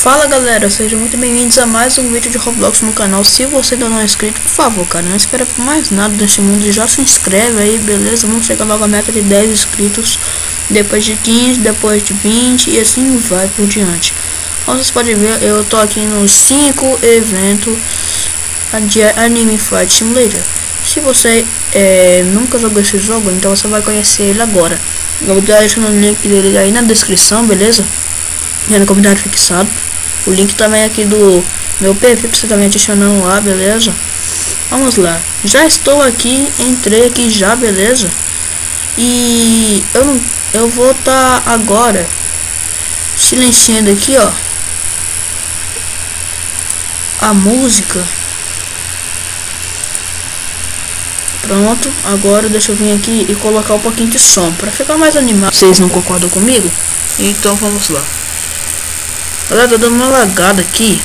Fala galera, sejam muito bem-vindos a mais um vídeo de Roblox no canal. Se você ainda não é inscrito, por favor, cara, não espera por mais nada neste mundo e já se inscreve aí, beleza? Vamos chegar logo à meta de 10 inscritos, depois de 15, depois de 20 e assim vai por diante. Como vocês podem ver, eu tô aqui nos 5 eventos de Anime Fight Simulator. Se você nunca jogou esse jogo, então você vai conhecer ele agora. Eu vou deixar o link dele aí na descrição, beleza? E no comentário fixado. O link também aqui do meu PV pra você também adicionando lá, beleza? Vamos lá. Já estou aqui, entrei aqui já, beleza? E eu vou estar agora silenciando aqui, ó, a música. Pronto, agora deixa eu vir aqui e colocar um pouquinho de som para ficar mais animado. Vocês não concordam comigo? Então vamos lá. Galera, tá dando uma lagada aqui.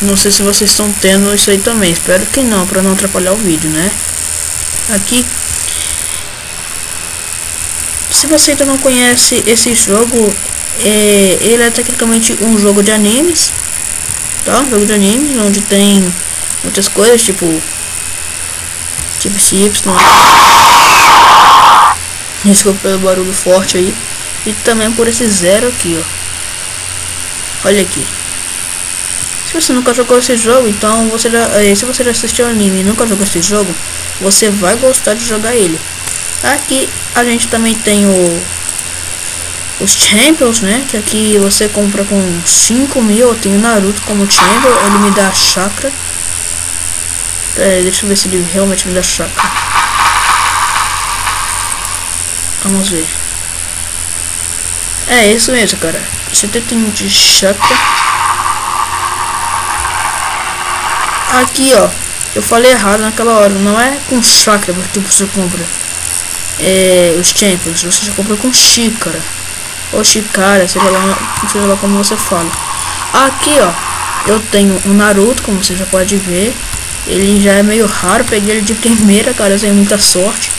Não sei se vocês estão tendo isso aí também. Espero que não, para não atrapalhar o vídeo, né? Aqui, se você ainda não conhece esse jogo, ele é tecnicamente um jogo de animes, tá? Um jogo de animes onde tem muitas coisas, tipo chips, desculpa pelo barulho forte aí. E também por esse zero aqui, ó. Olha aqui. Se você nunca jogou esse jogo, então você já, se você já assistiu anime e nunca jogou esse jogo, você vai gostar de jogar ele. Aqui a gente também tem os Champions, né? Que aqui você compra com 5.000. Eu tenho Naruto como Champion, ele me dá chakra. Deixa eu ver se ele realmente me dá chakra. Vamos ver. É isso mesmo, cara. 71 de chakra. Aqui, ó, eu falei errado naquela hora. Não é com chakra porque você compra os Champions. Você já compra com xícara ou xícara, seja lá como você fala. Aqui, ó, eu tenho um Naruto, como você já pode ver. Ele já é meio raro. Peguei ele de primeira, cara. Eu tenho muita sorte.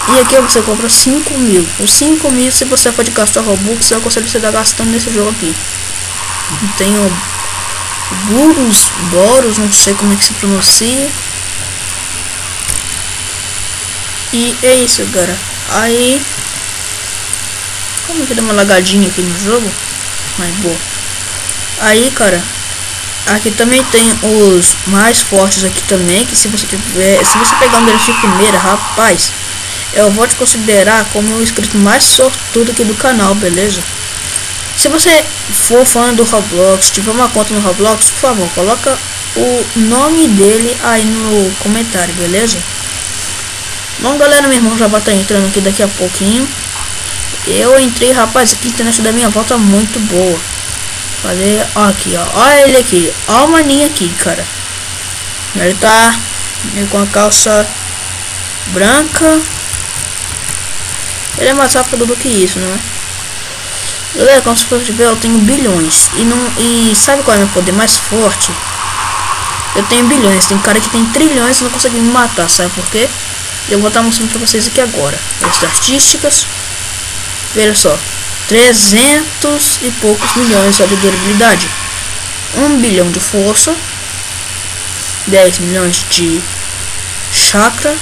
E aqui você compra 5.000. Os 5.000, se você pode gastar Robux, eu aconselho você estar gastando nesse jogo aqui. Tem o Boros, não sei como é que se pronuncia. E é isso, cara. Aí, como que dá uma lagadinha aqui no jogo? Mas boa. Aí, cara, aqui também tem os mais fortes aqui também, que se você pegar um deles de primeira, rapaz, eu vou te considerar como o inscrito mais sortudo aqui do canal, beleza? Se você for fã do Roblox, tiver uma conta no Roblox, por favor, coloca o nome dele aí no comentário, beleza? Bom, galera, meu irmão já vai estar entrando aqui daqui a pouquinho. Eu entrei, rapaz, aqui a internet da minha volta muito boa. Fazer, ó, aqui, ó, olha ele aqui, ó o maninho aqui, cara. Ele tá com a calça branca. Ele é mais rápido do que isso, não é? Galera, como você pode ver, eu tenho bilhões. E sabe qual é o meu poder mais forte? Eu tenho bilhões. Tem cara que tem trilhões e não consegue me matar. Sabe por quê? Eu vou estar mostrando pra vocês aqui agora. As estatísticas. Veja só. 300 e poucos milhões de durabilidade. 1 bilhão de força. 10 milhões de chakra.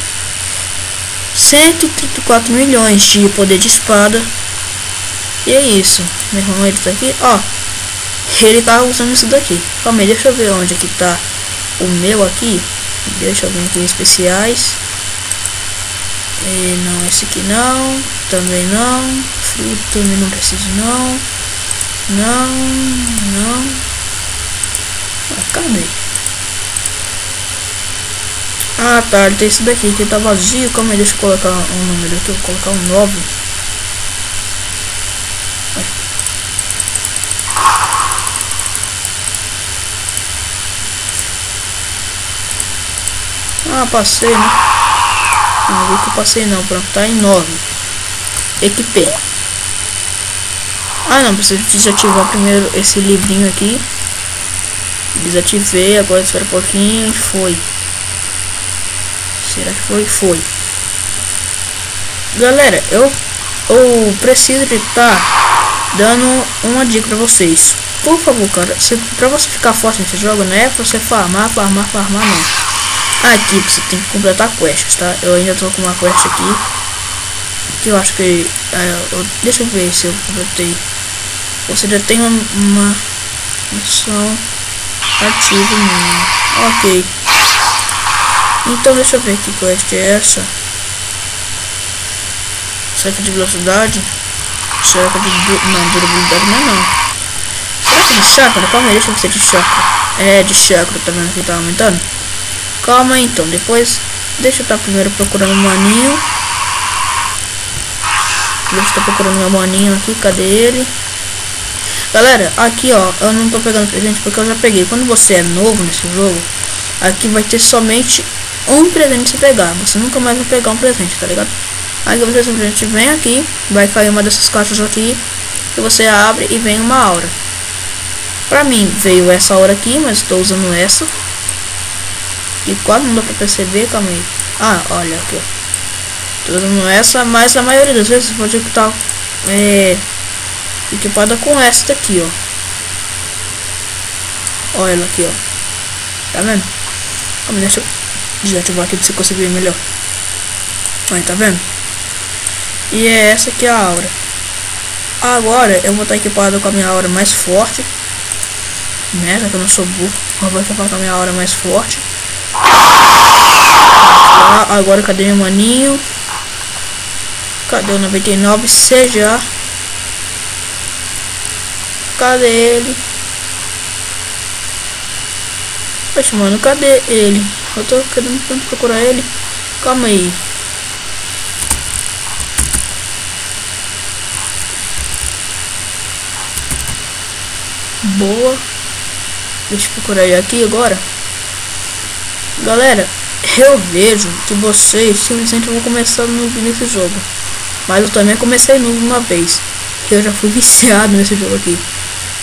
134 milhões de poder de espada. E é isso. Meu irmão, ele tá aqui, ó. Ele tá usando isso daqui. Calma aí, deixa eu ver onde que tá o meu aqui. Deixa eu ver aqui em especiais. Não, esse aqui não. Também não. Fruto também não preciso não. Não. Cadê? Ah, tá, ele tem esse daqui que tá vazio. Calma aí, deixa eu colocar um número aqui. Eu vou colocar um 9. Ah, passei, né? Não vi que eu passei não. Pronto, tá em 9. Equipei. Ah, não, preciso desativar primeiro esse livrinho aqui. Desativei, agora espera um pouquinho e foi. Será que foi? Foi. Galera, eu preciso de estar dando uma dica pra vocês. Por favor, cara, pra você ficar forte nesse jogo, não é pra você farmar, não. Aqui você tem que completar quests, tá? Eu ainda tô com uma quest aqui, que eu acho que... deixa eu ver se eu completei. Você já tem uma missão ativa minha. Ok. Então deixa eu ver que quest é essa. Cerca de velocidade. Cerca de... não, durabilidade não. Será que é de chakra? Calma aí, deixa eu ver se é de chakra. É de chakra, tá vendo que tá aumentando? Calma aí então, depois... deixa eu estar primeiro procurando um maninho. Deixa eu estar procurando meu maninho aqui, cadê ele? Galera, aqui ó, eu não tô pegando presente porque eu já peguei. Quando você é novo nesse jogo, aqui vai ter somente um presente se pegar. Você nunca mais vai pegar um presente, tá ligado? Aqui você simplesmente vem aqui, vai cair uma dessas caixas aqui, que você abre e vem uma aura. Pra mim veio essa aura aqui, mas estou usando essa. E quase não dá pra perceber, calma aí. Ah, olha aqui, ó. Tô usando essa, mas a maioria das vezes você pode estar equipada com essa daqui, ó. Olha ela aqui, ó. Tá vendo? Calma, deixa eu desativar aqui pra você conseguir ver melhor. Aí, tá vendo? E é essa aqui a aura. Agora eu vou estar equipado com a minha aura mais forte. Né? Já que eu não sou burro. Eu vou equipar com a minha aura mais forte. Agora cadê meu maninho? Cadê o 99 CJ? Cadê ele? Poxa, mano, cadê ele? Eu tô querendo tanto procurar ele. Calma aí. Boa. Deixa eu procurar ele aqui agora. Galera, eu vejo que vocês simplesmente vão começar noob nesse jogo. Mas eu também comecei noob uma vez. Eu já fui viciado nesse jogo aqui.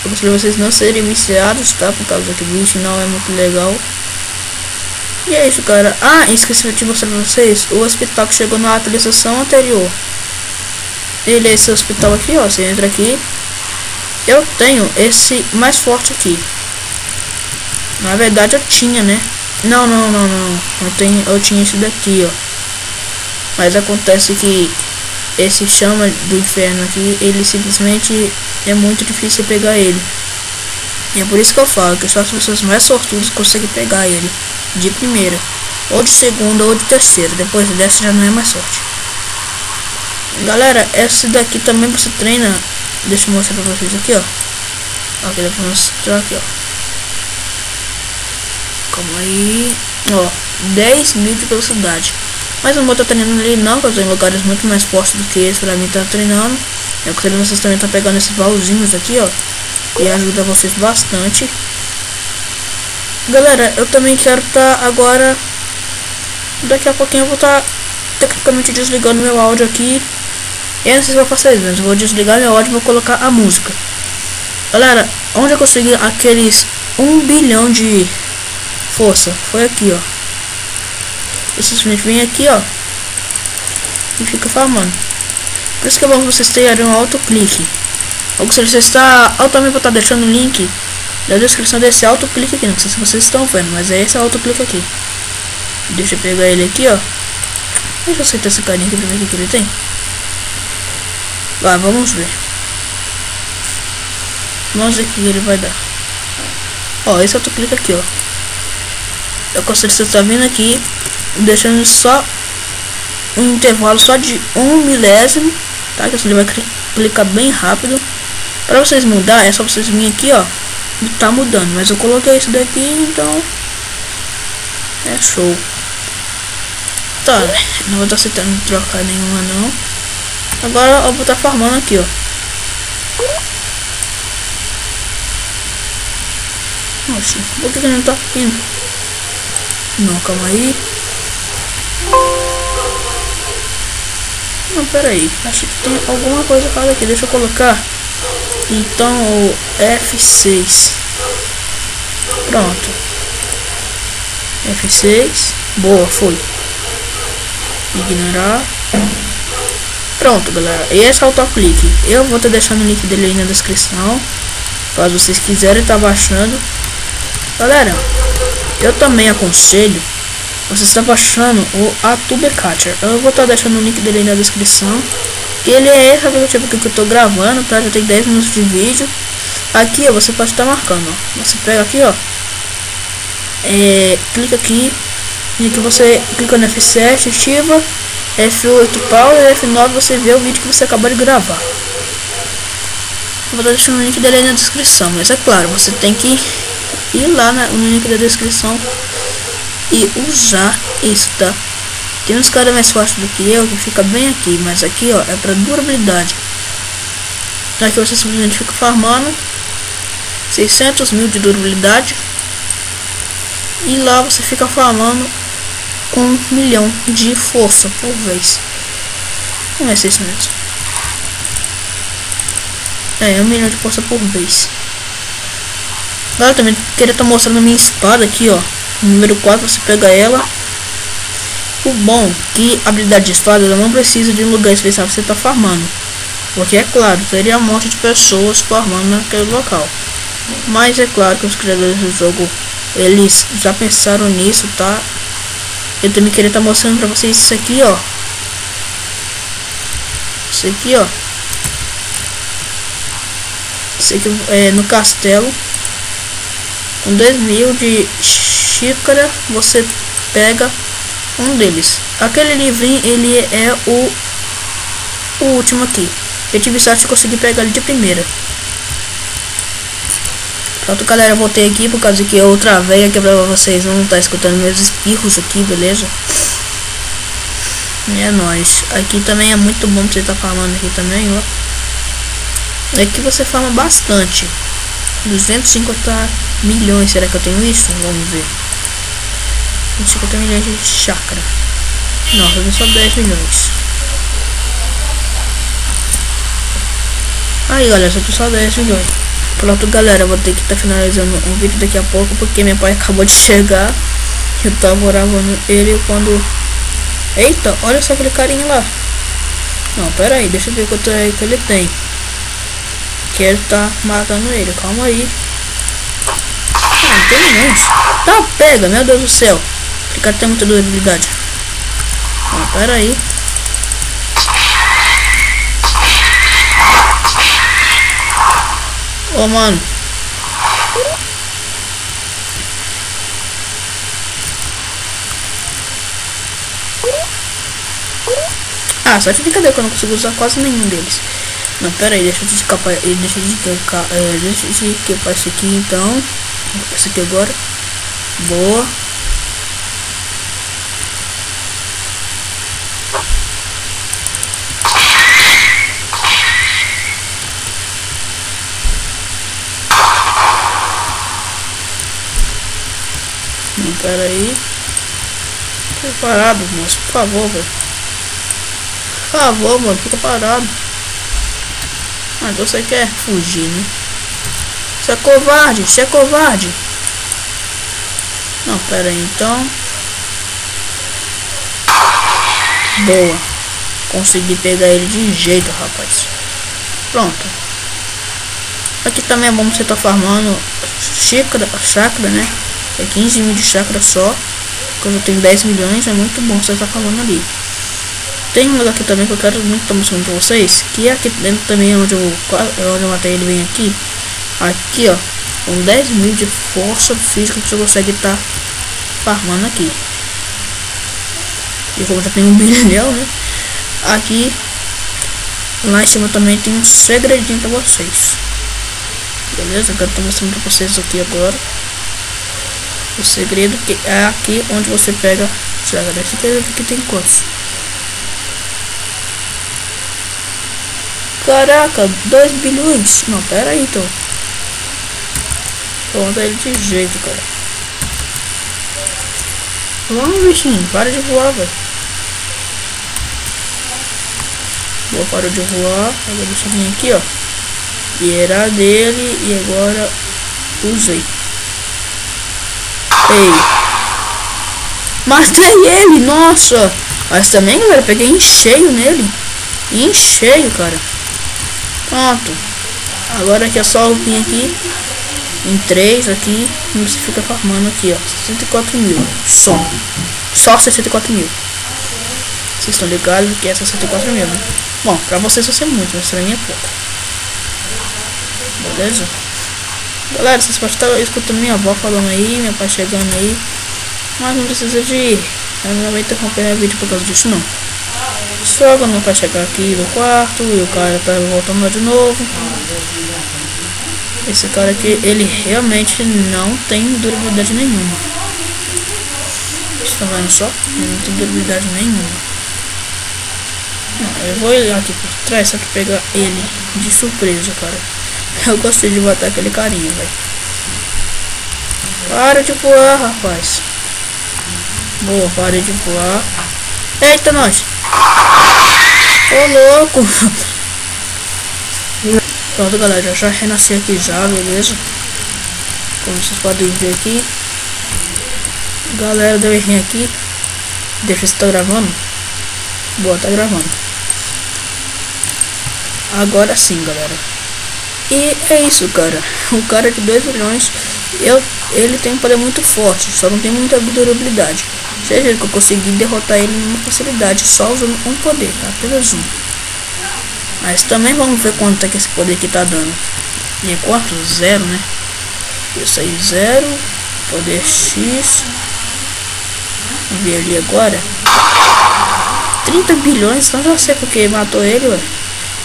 Eu gostaria de vocês não serem viciados, tá? Por causa que o bicho não é muito legal. E é isso, cara. Ah, esqueci de mostrar pra vocês o hospital que chegou na atualização anterior. Ele é esse hospital aqui, ó. Você entra aqui. Eu tenho esse mais forte aqui. Na verdade eu tinha, né? Não. Eu tinha esse daqui, ó. Mas acontece que esse chama do inferno aqui, ele simplesmente é muito difícil pegar ele. E é por isso que eu falo que só as pessoas mais sortudas conseguem pegar ele de primeira, ou de segunda, ou de terceira. Depois dessa já não é mais sorte. Galera, essa daqui também você treina. Deixa eu mostrar pra vocês aqui, ó. Aqui dá pra mostrar aqui, ó. Calma aí. Ó, 10.000 de velocidade. Mas não vou estar treinando ali não, porque eu tô em lugares muito mais fortes do que esse pra mim estar treinando. Eu gostaria que vocês também estão pegando esses baúzinhos aqui, ó. E ajuda vocês bastante. Galera, eu também quero estar agora... daqui a pouquinho eu vou estar tecnicamente desligando meu áudio aqui. E eu não sei se eu vou fazer isso, mas eu vou desligar meu áudio e vou colocar a música. Galera, onde eu consegui aqueles 1 bilhão de força? Foi aqui, ó. Eu simplesmente vem aqui, ó, e fica farmando. Por isso que é bom que vocês terem um autoclique. Ou se você está... eu também vou estar deixando o link na descrição desse autoclique aqui. Não sei se vocês estão vendo, mas é esse autoclique aqui. Deixa eu pegar ele aqui, ó. Deixa eu aceitar esse carinha aqui pra ver o que ele tem. Vai, vamos ver. Vamos ver o que ele vai dar. Ó, esse autoclique aqui, ó. Eu consigo você tá vindo aqui, deixando só um intervalo só de 1 milésimo, tá? Que você vai clicar bem rápido. Para vocês mudar, é só vocês virem aqui, ó, e tá mudando. Mas eu coloquei isso daqui, então é show. Tá, não vou estar aceitando trocar nenhuma não. Agora eu vou estar farmando aqui, ó. Nossa, por que não tá indo? Não, calma aí. Não, pera aí. Acho que tem alguma coisa errada aqui. Deixa eu colocar. Então o F6. Pronto. F6. Boa, foi. Ignorar. Pronto, galera. Esse é o autoclique. Eu vou estar deixando o link dele aí na descrição, caso vocês quiserem estar baixando. Galera, eu também aconselho você está baixando o Atube Catcher. Eu vou estar deixando o link dele aí na descrição. Ele é esse aplicativo que eu estou gravando, tá? Já tem 10 minutos de vídeo. Aqui, ó, você pode estar marcando, ó. Você pega aqui, ó. Clica aqui. E que você clica no F7, ativa. F8 Power, F9 você vê o vídeo que você acabou de gravar. Eu vou estar deixando o link dele aí na descrição. Mas é claro, você tem que ir lá no link da descrição e usar isso, tá? Tem uns caras mais fortes do que eu que fica bem aqui, mas aqui, ó, é pra durabilidade. Aqui você simplesmente fica farmando 600 mil de durabilidade e lá você fica farmando 1 milhão de força por vez. Não é isso mesmo. 1 milhão de força por vez. Agora também queria estar mostrando a minha espada aqui, ó. Número 4, você pega ela. O bom que a habilidade de espada ela não precisa de um lugar especial que você está farmando, porque é claro, teria um monte de pessoas farmando naquele local. Mas é claro que os criadores do jogo, eles já pensaram nisso, tá? Eu também queria estar mostrando para vocês isso aqui, ó. Isso aqui, ó. Isso aqui é no castelo. Com 2.000 de xícara, você pega um deles. Aquele livrinho, ele é o último aqui. Eu tive sorte de conseguir pegar ele de primeira. Pronto, galera, eu voltei aqui por causa que eu travei aqui pra vocês não estar escutando meus espirros aqui, beleza? É nóis. Aqui também é muito bom você estar farmando aqui também, ó. Aqui você farma bastante. 250 milhões, será que eu tenho isso? Vamos ver. 250 milhões de chácara. Não, eu tenho só 10 milhões. Aí, galera, só tenho só 10 milhões. Pronto, galera, eu vou ter que estar finalizando um vídeo daqui a pouco, porque meu pai acabou de chegar. Eu tava gravando ele quando... Eita, olha só aquele carinha lá. Não, pera aí, deixa eu ver quanto é que ele tem. Que ele tá matando ele, calma aí. Não tem milhões. Tá, pega, meu Deus do céu. Esse cara tem muita durabilidade. Não, pera aí. Ô, mano. Ah, só de brincadeira que eu não consigo usar quase nenhum deles. Não, pera aí, deixa eu escapar. Deixa eu equipar esse aqui então. Esse aqui agora. Boa. Não, pera aí. Fica parado, moço, por favor, velho. Por favor, mano, fica parado. Ah, então você quer fugir, né? Você é covarde, você é covarde. Não, pera aí, então. Boa. Consegui pegar ele de jeito, rapaz. Pronto. Aqui também é bom você tá farmando chácara, né? É 15 mil de chácara só. Quando eu tenho 10 milhões, é muito bom você tá farmando ali. Tem um lugar aqui também que eu quero muito estar mostrando pra vocês, que é aqui dentro também onde eu matei ele bem aqui. Aqui, ó, com 10 mil de força física você consegue estar farmando aqui. E como já tem 1 bilhão, né? Aqui, lá em cima também tem um segredinho pra vocês. Beleza? Eu tô mostrando pra vocês aqui agora. O segredo que é aqui onde você pega. Esse aqui tem quantos? Caraca, 2 bilhões. Não, pera aí, então. Vou mandar ele de jeito, cara. Vamos, bichinho. Para de voar, velho. Boa, parou de voar. Agora deixa eu vir aqui, ó. E era dele. E agora usei. Ei. Matei ele, nossa. Mas também, galera, peguei em cheio nele. em cheio, cara. Pronto. Agora aqui é só vir aqui em 3 aqui e você fica farmando aqui, ó. 64 mil. Só 64 mil. Vocês estão ligados que é 64 mil, né? Bom, pra vocês vai ser muito, mas pra mim é pouco. Beleza? Galera, vocês podem estar escutando minha avó falando aí, meu pai chegando aí. Mas não precisa de ir. Eu não vou interromper o vídeo por causa disso, não. Só quando meu pai chegar aqui no quarto e o cara tá voltando lá de novo. Esse cara aqui, ele realmente não tem durabilidade nenhuma. Vocês estão vendo só? Ele não tem durabilidade nenhuma. Não, eu vou olhar aqui por trás só que pegar ele de surpresa, cara. Eu gostei de matar aquele carinha, velho. Para de voar, rapaz. Boa, para de voar. Eita, nós. Ô, louco. Pronto, galera, já renasci aqui já, beleza? Como vocês podem ver aqui. Galera, deu errinho aqui. Deixa eu ver se tá gravando. Boa, tá gravando. Agora sim, galera. E é isso, cara. O cara de 2 milhões, ele tem um poder muito forte, só não tem muita durabilidade. Vocês viram que eu consegui derrotar ele numa facilidade, só usando um poder, apenas um. Mas também vamos ver quanto é que esse poder aqui tá dando. E é quanto? 0, né? Isso aí, 0. Poder X. Vamos ver ali agora. 30 bilhões, então já sei porque matou ele, ué.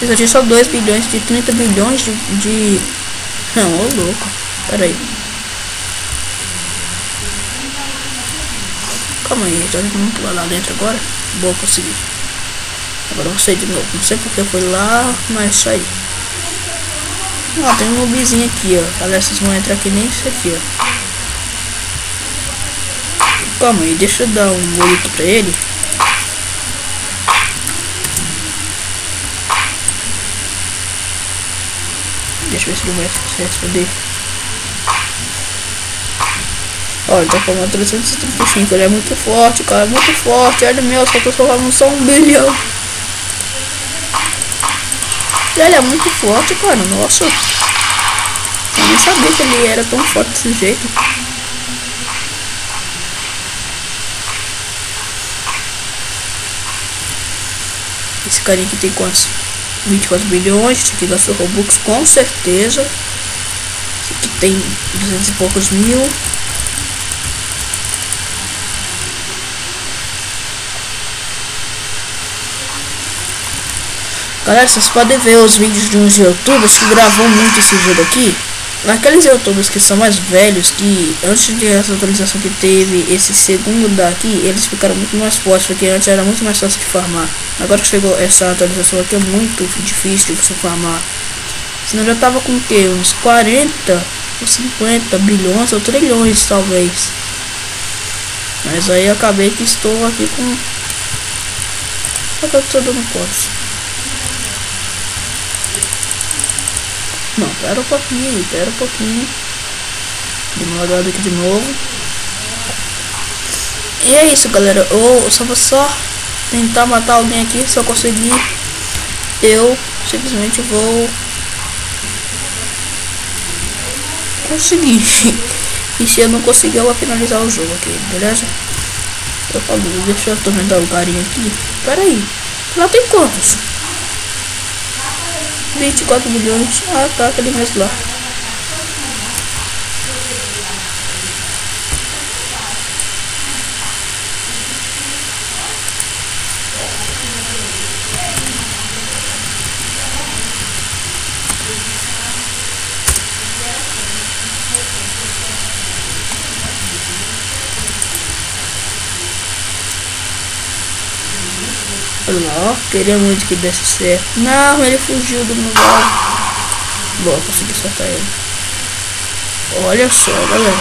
Eu tinha só 2 bilhões de 30 bilhões de... Não, ô louco. Pera aí. Calma aí, já vamos pular lá dentro agora. Boa, consegui. Agora eu vou sair de novo. Não sei porque eu fui lá, mas saí. Ó, tem um noobzinho aqui, ó. Galera, vocês vão entrar aqui nem isso aqui, ó. Calma aí, deixa eu dar um olho aqui pra ele. Deixa eu ver se ele vai responder. Olha, ele tá falando 335. Ele é muito forte, cara. Muito forte. Olha meu, só tô falando só 1 bilhão. Ele é muito forte, cara. Nossa. Eu nem sabia que ele era tão forte desse jeito. Esse carinha aqui tem quantos? 24 bilhões. Esse aqui gastou Robux com certeza. Esse aqui tem 200 e poucos mil. Galera, vocês podem ver os vídeos de uns youtubers que gravam muito esse jogo aqui. Aqueles youtubers que são mais velhos, que antes dessa atualização que teve, esse segundo daqui, eles ficaram muito mais fortes, porque antes era muito mais fácil de farmar. Agora que chegou essa atualização aqui é muito difícil de você farmar. Senão já tava com o que? Uns 40 ou 50 bilhões ou trilhões talvez. Mas aí eu acabei que estou aqui com... Eu tô dando pontos. Não, pera um pouquinho, pera um pouquinho. Dei uma olhada aqui de novo. E é isso, galera. Eu só vou tentar matar alguém aqui. Se eu conseguir, eu simplesmente vou conseguir. E se eu não conseguir, eu vou finalizar o jogo aqui, beleza? Eu falo, deixa eu atormentar o carinha aqui. Pera aí, lá tem quantos? 24 bilhões. Ah, tá, aquele mesmo lá. Olha lá, ó, queria muito que desse certo. Não, ele fugiu do meu lado. Bom, consegui soltar ele. Olha só, galera.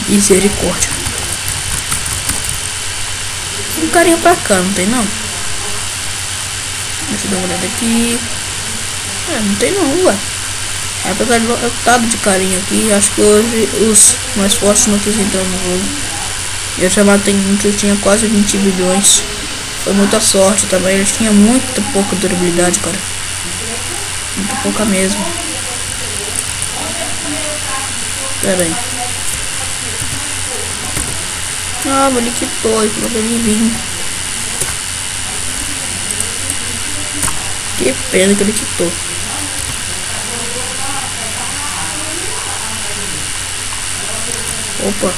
Misericórdia. Tem um carinha pra cá, não tem não? Deixa eu dar uma olhada aqui. É, não tem não, ué. Apesar de lotado de carinha aqui, acho que hoje os mais fortes não quis entrar no jogo. Eu já matei um que tinha quase 20 bilhões. Foi muita sorte também. Ele tinha muito pouca durabilidade, cara. Muito pouca mesmo. Pera aí. Ah, ele quitou. Ele falou pra ele vir. Que pena que ele quitou. Opa.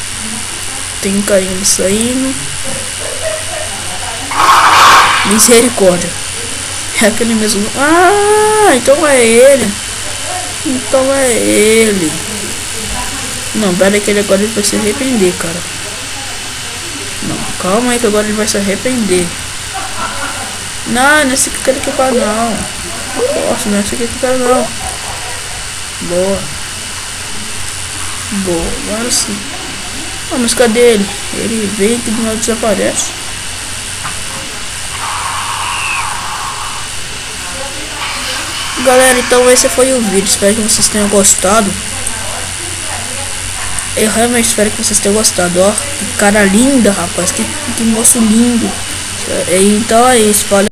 Tem um carinha saindo. Misericórdia. É aquele mesmo. Ah, então é ele. Então é ele. Não, pera aí que ele agora ele vai se arrepender, cara. Não, calma aí que agora ele vai se arrepender. Não, não é esse que eu quero equipar não. Não posso, não é esse que eu quero não. Boa. Boa, agora sim. Ah, mas cadê ele? Ele vem aqui do nada desaparece. Galera, então esse foi o vídeo. Espero que vocês tenham gostado. Eu realmente espero que vocês tenham gostado. Ó, que cara linda, rapaz. Que moço lindo. Então é isso. Valeu.